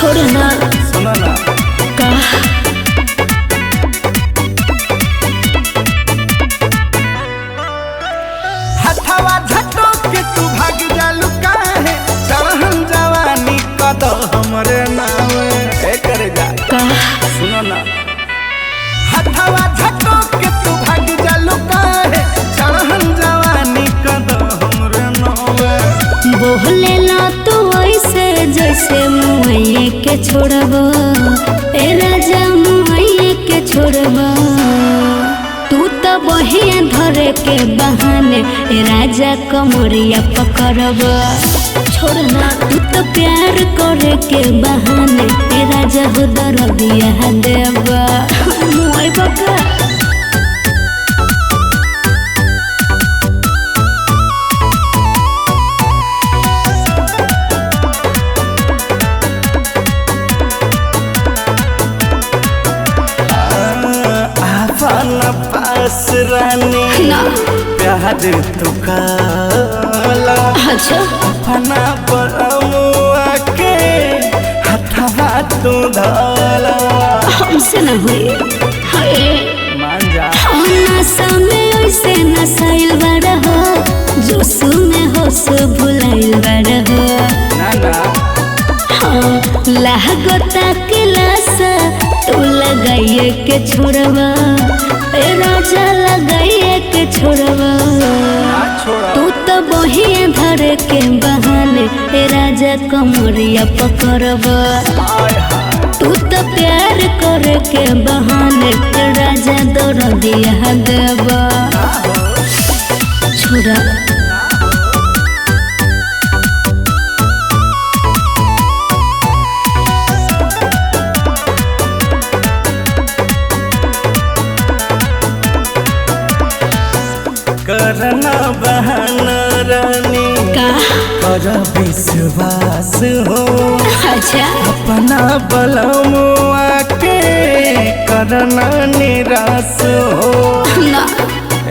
छोड़ना सुनो ना का हथवा झटो के तू भाग जालू काहे चढ़न जवानी कद हमरे नावे ए करे जा का सुनो ना हथवा झटो के तू भाग जालू काहे चढ़न जवानी कद हमरे नावे बोले ला तू ऐसे जैसे मुँह के छोड़बो ए राजा मुँह के छोड़बो तू तो बहिया धरे के बहाने ए राजा कमरिया पकड़बो छोड़ना तू तो प्यार करे के बहाने ए राजा हो दरदिया देबो मुँह बका पास रानी ना प्यार तू काला अच्छा अपना बरमुआ के हथवा तू धाला हमसे न हुई हाय मान जा नशा में ऐसे नशाइल बड़ हो जोश में होश भुलाइल बड़ हो ना ना हाँ लागता के लाशा तू लगाइए के छोड़वा ए राजा लगाइए के छोड़वा ना छोड़ा तू तो बहिया धरे के बहाने ए राजा कमरिया पकड़वा हाय हाय तू तो प्यार करे के बहाने ए राजा दरदिया देबा छोड़ा करना बहाना रानी का कर विश्वास हो अच्छा अपना बलमुआ के करना निराश हो ना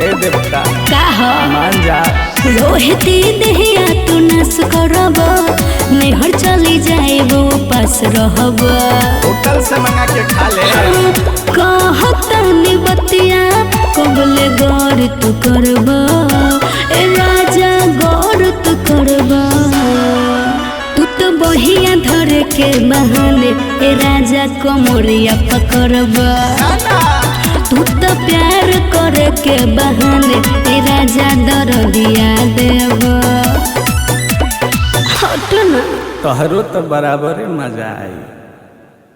ए देवता का हो मान जा रोहिती देहिया तू नस करब मेहर चली जाएबो पास रहब होटल से मंगा के खा ले कहतनी बतिया कबले गौर तू करब ए राजा गौर तू करब तू तो बहिया धरे के बहाने ए राजा कमरिया पकड़ब तू तो प्यार करे के बहाने ए राजा दरदिया देब हट ना तोहरो तो बराबर मजा आई।